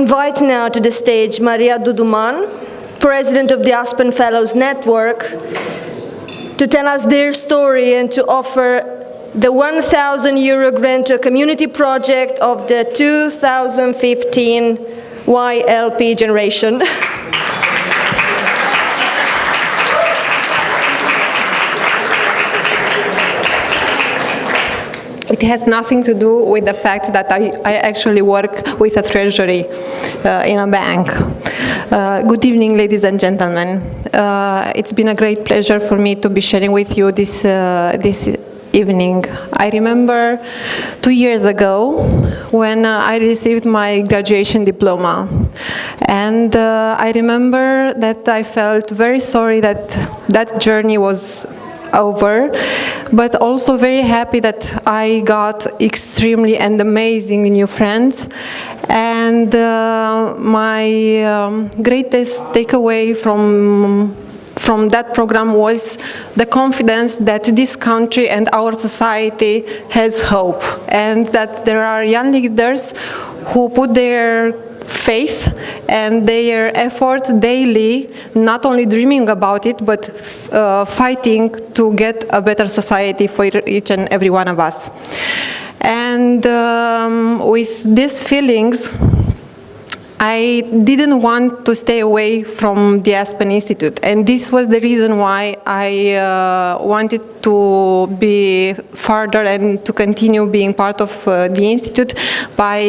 invite now to the stage Maria Duduman, President of the Aspen Fellows Network, to tell us their story and to offer the 1,000 euro grant to a community project of the 2015 YLP generation. It has nothing to do with the fact that I actually work with a treasury in a bank. Good evening, ladies and gentlemen. It's been a great pleasure for me to be sharing with you this evening. I remember 2 years ago when I received my graduation diploma, and I remember that I felt very sorry that that journey was over, but also very happy that I got extremely and amazing new friends. And my greatest takeaway from that program was the confidence that this country and our society has hope, and that there are young leaders who put their faith and their efforts daily, not only dreaming about it, but fighting to get a better society for each and every one of us. And with these feelings, I didn't want to stay away from the Aspen Institute, and this was the reason why I wanted to be further and to continue being part of the Institute by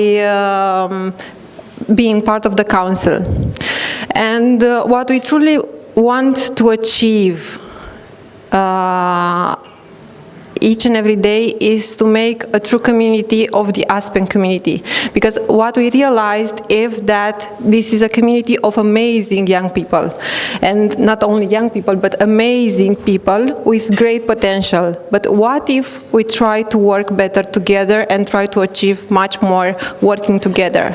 being part of the council. And what we truly want to achieve each and every day is to make a true community of the Aspen community, because what we realized is that this is a community of amazing young people, and not only young people but amazing people with great potential. But what if we try to work better together and try to achieve much more working together?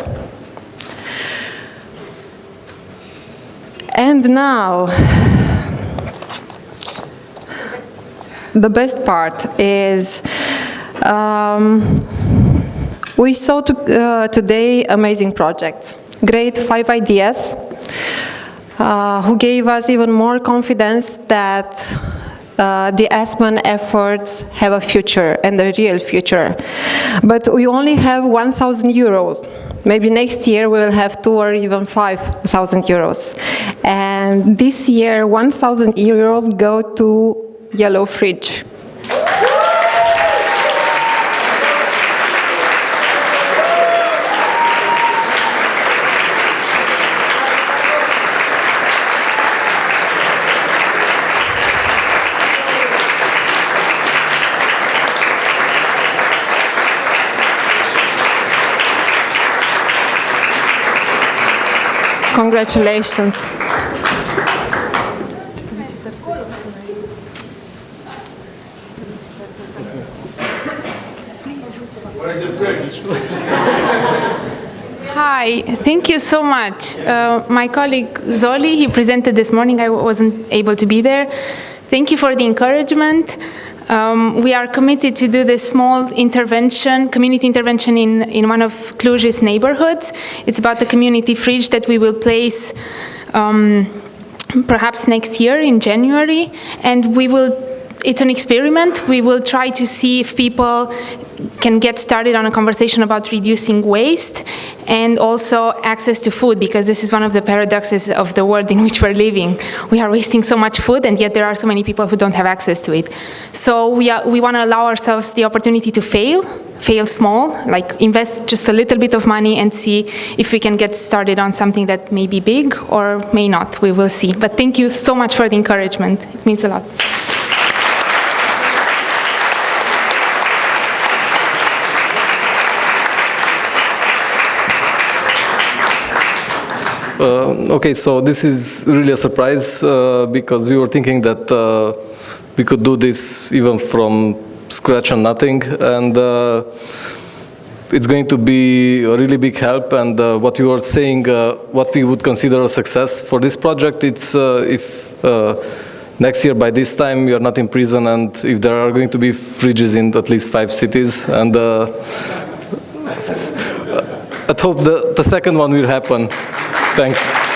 And now, the best part is we saw today amazing projects, great 5 ideas, who gave us even more confidence that the Aspen efforts have a future, and a real future. But we only have 1,000 euros. Maybe next year we will have 2 or even 5,000 euros. And this year 1,000 euros go to YELLO fridge. Congratulations. Hi, thank you so much. My colleague Zoli, he presented this morning. I wasn't able to be there. Thank you for the encouragement. We are committed to do this small intervention, community intervention in one of Cluj's neighborhoods. It's about the community fridge that we will place perhaps next year in January, and it's an experiment. We will try to see if people can get started on a conversation about reducing waste and also access to food, because this is one of the paradoxes of the world in which we're living. We are wasting so much food, and yet there are so many people who don't have access to it. So we want to allow ourselves the opportunity to fail small, like invest just a little bit of money and see if we can get started on something that may be big or may not. We will see. But thank you so much for the encouragement. It means a lot. Okay, so this is really a surprise because we were thinking that we could do this even from scratch and nothing, and it's going to be a really big help. And what you were saying, what we would consider a success for this project, it's if next year by this time you are not in prison, and if there are going to be fridges in at least 5 cities, and hope the second one will happen. Thanks.